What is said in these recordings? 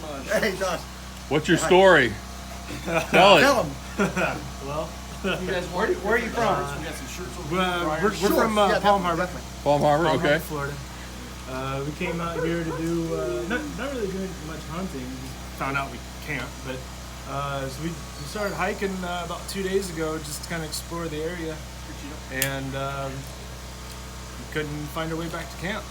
Hey, Josh. What's your story? Tell it. Tell him. Well, You guys, where are you from? we got some shirts over we're Sure. from Yeah, Palm Harbor. definitely. Palm Harbor, Palm okay. Harbor, Florida. We came out here to do not really doing much hunting. We just found out we can't, but so we started hiking about 2 days ago just to kind of explore the area, and we couldn't find our way back to camp.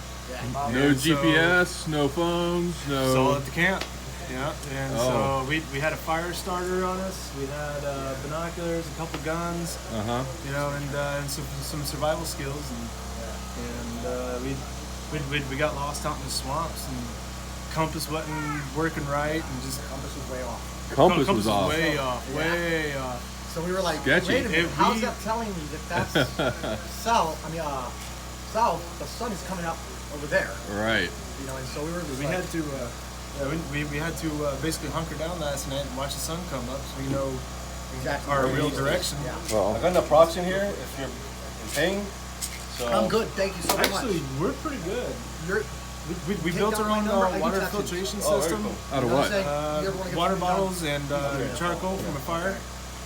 No And so- GPS, no phones, It's all no. at the camp. Yeah, and Oh. so we had a fire starter on us. We had binoculars, a couple guns, Uh huh. you know, and some survival skills, and we got lost out in the swamps, and compass wasn't working right, and just Compass was way off. Compass was off. way off, way off. So we were like, Sketchy. wait a minute, If how's we- that telling me that that's south? I mean, south. The sun is coming up over there. Right. You know, and so we were just We like, had to. We had to basically hunker down last night and watch the sun come up, so we know exactly our where real it is. direction. Yeah. I Well, got enough props in here if you're in pain. So I'm good. Thank you so Actually, much. we're pretty good. You're, We Take built down our my own number, I can water text you. filtration Oh, very system. cool. out of you know what? I'm saying? You ever wanna get Water something done? bottles and charcoal from a fire.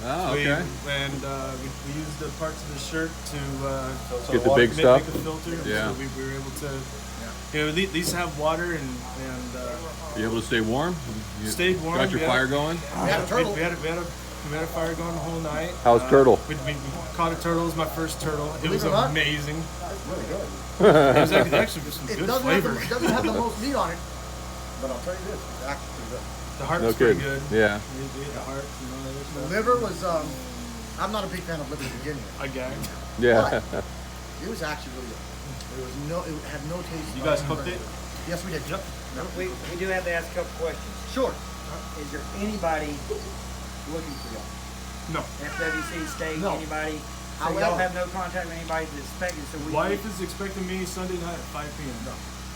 Oh, We- okay. And we used the parts of the shirt to so Get the water- big stuff. make a filter. Yeah. So we were able to, you know, at least have water and You able to stay warm? You stayed warm. Got your yeah. fire going? We had a turtle. We had a fire going the whole night. How's turtle? We caught a turtle. It was my first turtle. It was it or not. amazing. Really good. It was actually some It good doesn't have, flavor. it doesn't have the most meat on it. But I'll tell you this, it's actually pretty good. The heart No was pretty kidding. good. Yeah. We ate the heart and all that other The stuff. liver was, I'm not a big fan of liver to begin with. I gagged. Yeah. It was actually really good. It had no taste. You guys cooked it? Yes, we did. Yep. We do have to ask a couple questions. Sure. Is there anybody looking for y'all? No. FWC, state, No. anybody? So However- y'all have no contact with anybody that's expected, so we... Wife is expecting me Sunday night at 5 p.m.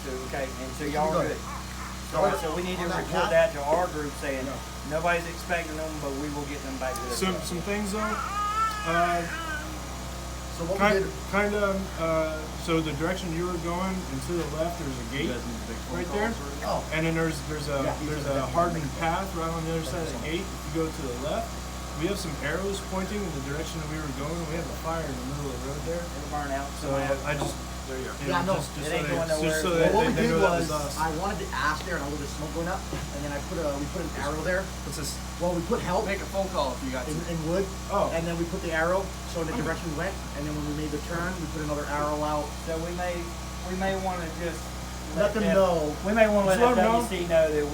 So, okay, and so y'all are good. So we need to On that report cat? that to our group saying, nobody's expecting them, but we will get them back to their Some things though. So what we did, So the direction you were going, and to the left, there's a gate right there, oh, and then there's a hardened path right on the other side of the gate. If you go to the left, we have some arrows pointing in the direction that we were going. We have a fire in the middle of the road there, It'll burn out. so I just there you go. Yeah, I know. Just It so ain't they- going nowhere. just so Well, they- well, what they we did know that was, us. I wanted the ash there and a little bit of smoke going up, and then we put an arrow there. What's this? Well, we put help Make a phone call if you got in wood, Oh. and then we put the arrow showing the direction we went, and then when we made the turn, we put another arrow out. So we may want to just... Let them know. We may want to Just let let 'em know. FWC know that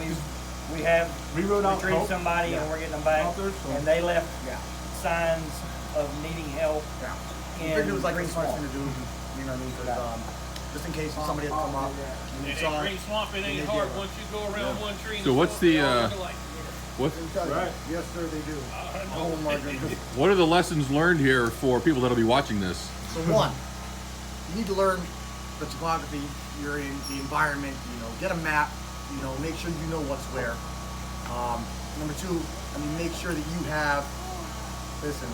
we have We wrote out retrieved help. somebody and we're getting them back, Out there, so- and they left Yeah. signs of needing help. Yeah. We in figured it was like a Green smart Swamp. thing to do, you know what I mean? 'Cause, just in case somebody had come up. and we And saw in it. Green Swamp, it ain't hard once you go around one tree. and So what's swamp, they the, all look alike. What Right. Yes, sir, they do. Oh my goodness. What are the lessons learned here for people that'll be watching this? So one, you need to learn the topography you're in, the environment, you know, get a map, you know, make sure you know what's where. Number two, I mean, make sure that you have, listen,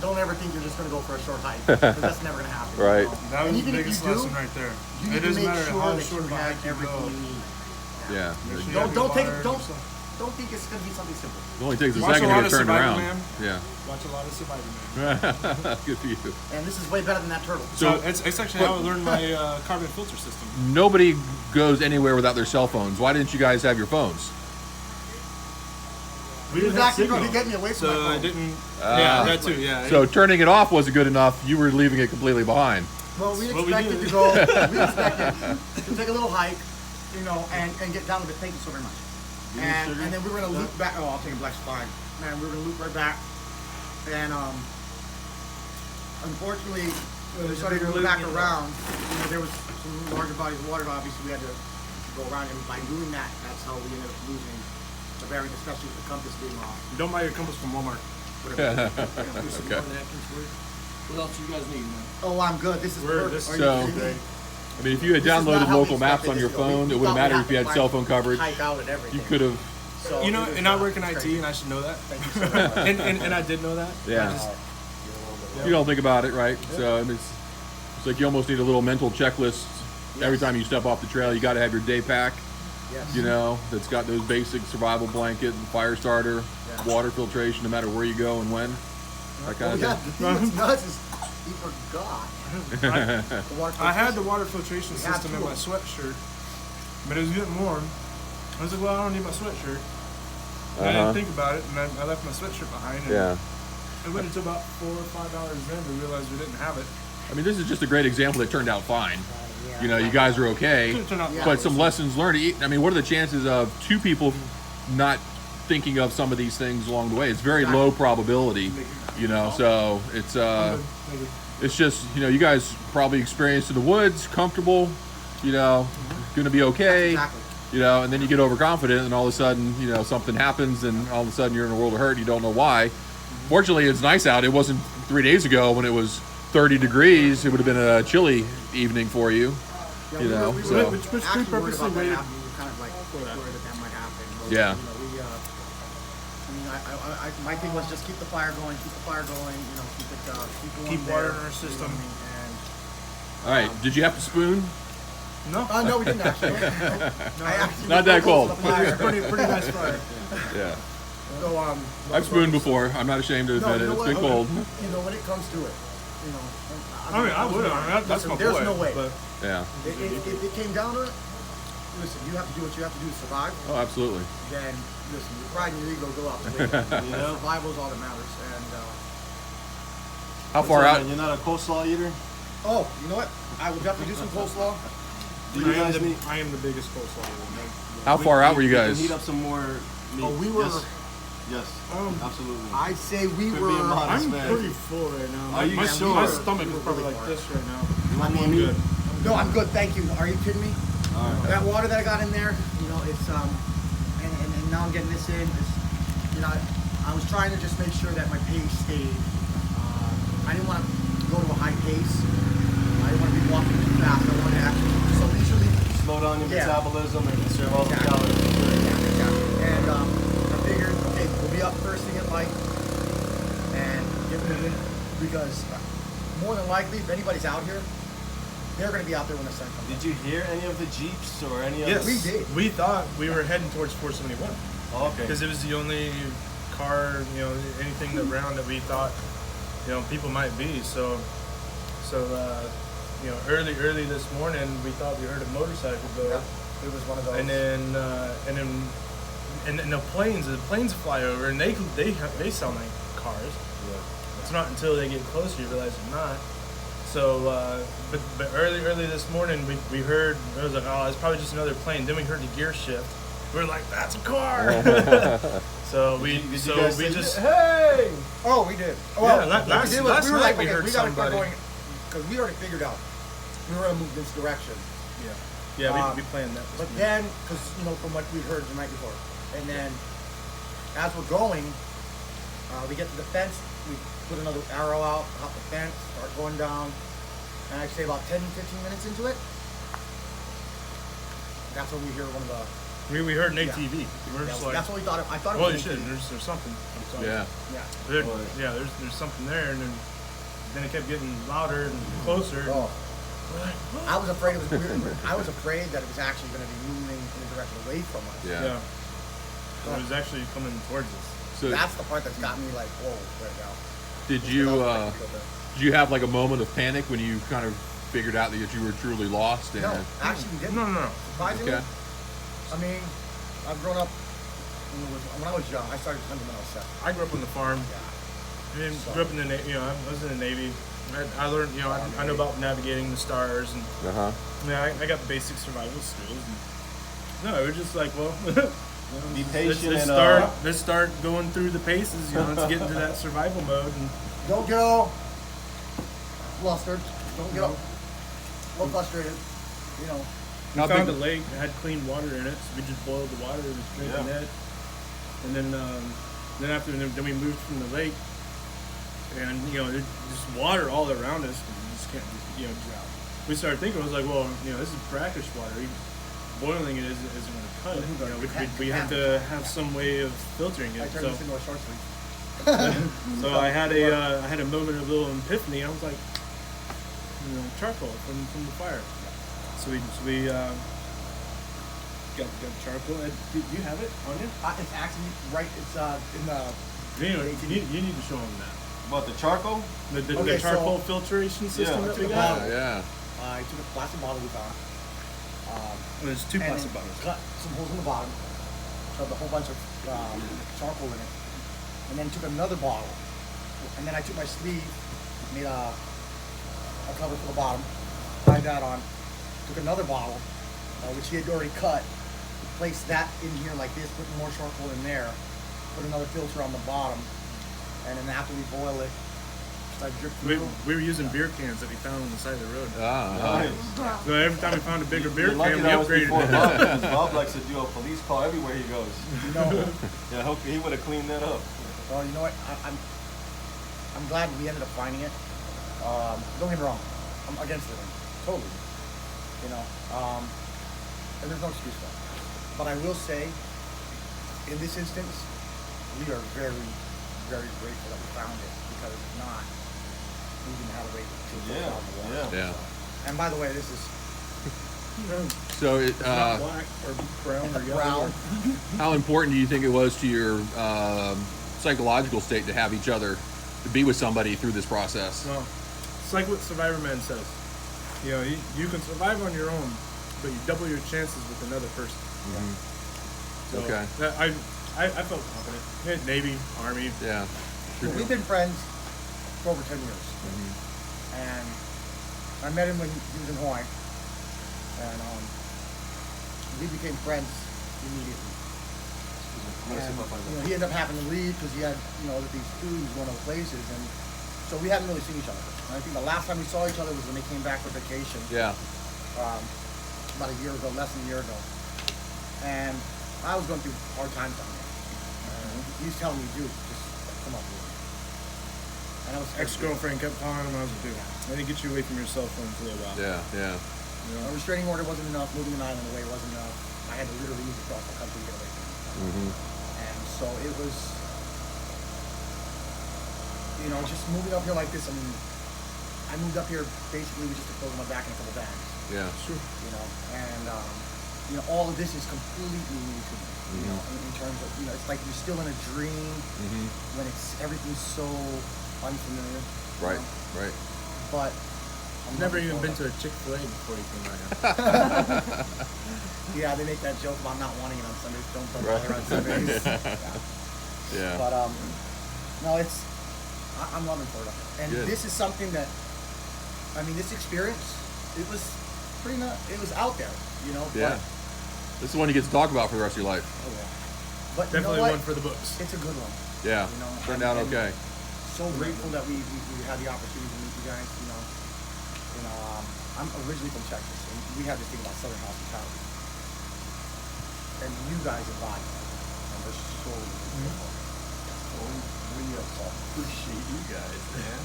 don't ever think you're just going to go for a short hike, because that's never going to happen. you Right. know. That And was the even if biggest you do, lesson right there. You It need to doesn't make matter sure how that short you of a have hike you everything go. you need. Yeah. Make sure you Don't have your take water, don't yourself. don't think it's going to be something simple. It only takes a Watch second a to lot get of turned Survivor around. Man. Yeah. Watch a lot of Survivor Man. Good for you. And this is way better than that turtle. So it's actually how I learned my carbon filter system. Nobody goes anywhere without their cell phones. Why didn't you guys have your phones? We He was didn't have actually going to signal, get me away from so my I phone. didn't. Ah. Yeah, that too. Yeah. So turning it off wasn't good enough. You were leaving it completely behind. Well, we What we expected do. to go. We expected to take a little hike, you know, and get down to the. Thank you so very much. And then we were gonna loop back. Oh, I'll take a black spine. Man, we were gonna loop right back. And unfortunately, when we started to loop back around, you know, there was some larger bodies of water. Obviously, we had to go around, and by doing that, that's how we ended up losing the bearing, especially with the compass being off. Don't buy your compass from Walmart. Whatever. Okay. What else you guys need, man? Oh, I'm good. This is We're- perfect. this Are is you So- kidding me? I mean, if you had This is not downloaded how we local maps expected on your this to go. phone, We it wouldn't thought matter we if you had to cell phone coverage. hike out and everything. You could have. So You know, it was, and I work in IT, crazy. and I should know that. Thank you so very much. And I did know that. Yeah. I just, You don't think about it, right? So I mean, it's like you almost need a little mental checklist every time you step off the trail. You got to have your day pack. Yes. you know, that's got those basic survival blanket and fire starter, Yeah. water filtration, no matter where you go and when. That kind Oh, of yeah, thing. the thing that's nuts is he forgot. The water I had the filtration. water filtration We have system in two my of sweatshirt, but it was getting warm. I was like, well, I don't need my sweatshirt. And I Uh-huh. didn't think about it, and I left my sweatshirt behind. And Yeah. It went until about 4 or 5 hours in to realize we didn't have it. I mean, this is just a great example that turned out fine. You know, you guys are okay. It turned out Yeah. But some lessons learned. I mean, what are the chances of two people not thinking of some of these things along the way? It's very low probability, you know. So it's just, you know, you guys probably experienced in the woods, comfortable, you know, going to be okay, Exactly. you know. And then you get overconfident, and all of a sudden, you know, something happens, and all of a sudden you're in a world of hurt. And you don't know why. Fortunately, it's nice out. It wasn't 3 days ago when it was 30 degrees. It would have been a chilly evening for you. Yeah, You know, we were, so- Which we actually worried purposely about that waited. happening. We were kind of like worried that might happen. But, Yeah. You know, I mean, my thing was just keep the fire going, keep the fire going. You know, keep it, keep going Keep water there, in our system. you know what I mean? And All right. Did you have to spoon? No, no, we didn't actually. I actually Not that was close cold. to the fire. pretty nice fire. Yeah. So I've spooned before. I'm not ashamed to admit you it. know It's what? been cold. You know, when it comes to it, you know. I mean, I would. That's my There's boy. no way. But Yeah. If it came down to it, listen, you have to do what you have to do to survive. Oh, absolutely. Then listen, your pride and your ego go out the window. Yeah. Survival is all that matters. And How far out? You're not a coleslaw eater? oh, you know what? I will definitely do some coleslaw. Do you guys need? I am the biggest coleslaw eater. How far out were you We can guys? heat up some more meat. Oh, we were- Yes. Absolutely. I'd say we Could were. be a modest I'm man. pretty full right now. Are you my, sure? my stomach We is were probably really like far. this right now. You want more I'm meat? good. No, I'm good. Thank you. Are you kidding me? All right. That water that I got in there, you know, it's and now I'm getting this in. It's, you know, I was trying to just make sure that my pace stayed. I didn't want to go to a high pace. I didn't want to be walking too fast. I wanted to actually. So usually, Slow down your Yeah. metabolism and conserve all the Exactly. calories. and I figured, okay, we'll be up first thing at light and get moving because more than likely, if anybody's out here, they're going to be out there when the sun comes. Did you hear any of the Jeeps or any of Yes, We did. We thought we were heading towards 471 Oh, okay. because it was the only car, you know, anything around that we thought, you know, people might be. So, you know, early this morning, we thought we heard a motorcycle go. It was one of those. And then the planes fly over, and they sound like cars. It's not until they get closer you realize they're not. So, but early this morning we heard, it was like, oh, it's probably just another plane. Then we heard the gear shift. We were like, that's a car. So Did you guys say, just hey! Oh, we did. Oh, Yeah, well, last what we did was night we were like, we okay, heard we gotta start somebody. going because we already figured out we were gonna move this direction. we planned that. But then, because you know, from what we heard the night before, and then as we're going, we get to the fence. We put another arrow out, hop the fence, start going down, and I'd say about 10, 15 minutes into it, that's when we hear one of the. we heard an Yeah. ATV. We're just like, that's what we thought. I thought it holy was. shit, there's something. Yeah. Yeah. There's something there, and then it kept getting louder and closer. and Oh. we're like, what? I was afraid it was. I was afraid that it was actually going to be moving in the direction away from us. Yeah. So it was actually coming towards us. So That's the part that's got me like, whoa, right now. did you have like a moment of panic when you kind of figured out that you were truly lost? And No, actually, we didn't. No. Surprisingly, Okay. I mean, I've grown up. When I was young, I started hunting when I was 7. I grew up on the farm. Yeah. I mean, grew up in the Navy. You know, I was in the Navy. I learned, you know, I know about navigating the stars, and Uh-huh. I got the basic survival skills. And, no, it was just like, well, Be patient let's start going through the paces. You know, let's get into that survival mode. And Don't get all flustered. Don't get all frustrated. You know. we How found big- a lake that had clean water in it, so we just boiled the water and was drinking Yeah. it. And then we moved from the lake, and you know, there's just water all around us. And you just can't, you know, drown. We started thinking, I was like, well, you know, this is brackish water. Even boiling it isn't going to cut it. You know, we have to have some way of filtering I it. turned So, this into a short sleeve. so I had a moment of little epiphany. I was like, you know, charcoal from the fire. So we got charcoal. Do you have it on you? It's actually right. It's in the. Anyway, you need to show them that. About the charcoal? The Okay, charcoal so- filtration system Yeah, that we took a got. bottle. Yeah. I took a plastic bottle we found. There's two and plastic bottles. Cut some holes in the bottom. Shoved a whole bunch of charcoal in it, and then took another bottle, and then I took my sleeve, made a cover for the bottom, tied that on. Took another bottle, which he had already cut, placed that in here like this, put more charcoal in there, put another filter on the bottom, and then after we boil it, I drip We through. were using beer cans that we found on the side of the road. Ah, Nice. So every time we found a bigger beer You're lucky can, we that was upgraded before it. Bob, because Bob likes to do a police call everywhere he goes. No. Yeah, I hope he would have cleaned that up. Well, you know what? I'm glad we ended up finding it. Don't get me wrong. I'm against it. Totally. You know. And there's no excuse for it. But I will say, in this instance, we are very, very grateful that we found it, because if not, we wouldn't have a way to put it on the wall. Yeah. yeah. And by the way, this is So, Not black or brown or yellow. brown. how important do you think it was to your psychological state to have each other, to be with somebody through this process? No, it's like what Survivor Man says. You know, you can survive on your own, but you double your chances with another person. So Okay. I felt confident. Yeah, Navy, Army. Yeah. So we've been friends for over 10 years. And I met him when he was in Hawaii. And we became friends immediately. And, you know, he ended up having to leave because he had, you know, these students going other places. And so we hadn't really seen each other. And I think the last time we saw each other was when they came back for vacation. Yeah. About a year ago, less than a year ago. And I was going through hard times down there. He was telling me, dude, just come up here. And I was Ex-girlfriend kept calling him. I was like, dude, let me get you away from your cell phone for a little while. Yeah. Yeah. You know? A restraining order wasn't enough. Moving an island away wasn't enough. I had to literally move across the country to get away from him. And so it was, you know, just moving up here like this. I mean, I moved up here basically with just a clothes on my back and a couple bags. Yeah. Sure. You know, and you know, all of this is completely new to me. You know, in terms of, you know, it's like you're still in a dream when it's everything's so unfamiliar. you Right. know? Right. But I've never even been to a Chick-fil-A before you came out here. Yeah, they make that joke about not wanting it on Sundays. Don't Right. bother on Sundays. Yeah. But no, it's I'm loving Florida, and Good. this is something that I mean, this experience, it was pretty much it was out there, you know. Yeah. This is one you get to talk about for the rest of your life. But you know Definitely what? one for the books. It's a good one. Yeah. You know, Turned out and okay. So grateful that we had the opportunity to meet you guys. You know, I'm originally from Texas, and we have this thing about Southern hospitality, and you guys embody it, and we're so grateful. We appreciate you guys, man.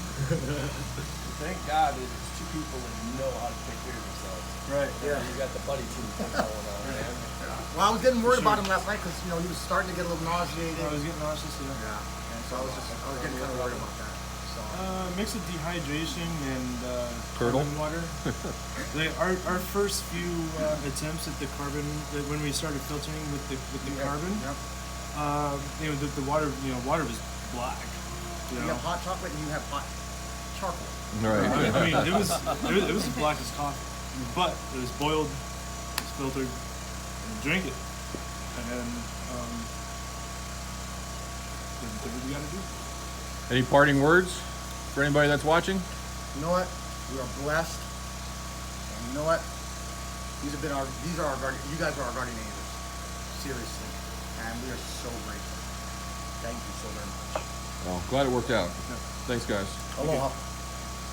Thank God that it's two people that know how to take care of themselves. Right. Yeah. You got the buddy team thing going on, man. Well, I was getting worried about him last night because you know he was starting to get a little nauseated. I was getting nauseous. Yeah. Yeah, and so I was getting kind of worried about that. So Mix of dehydration and Curdle? carbon water. Like our first few attempts at the carbon, when we started filtering with the carbon, Yep. you know, the water, water was black. You You know, have hot chocolate and you have hot charcoal. Right. I mean, it was as black as coffee, but it was boiled, it was filtered, and you drink it, and did what you gotta do. Any parting words for anybody that's watching? You know what? We are blessed, and you know what? These are our guardian. You guys are our guardian angels, seriously, and we are so grateful. Thank you so very much. Well, glad it worked out. Thanks, guys. Aloha.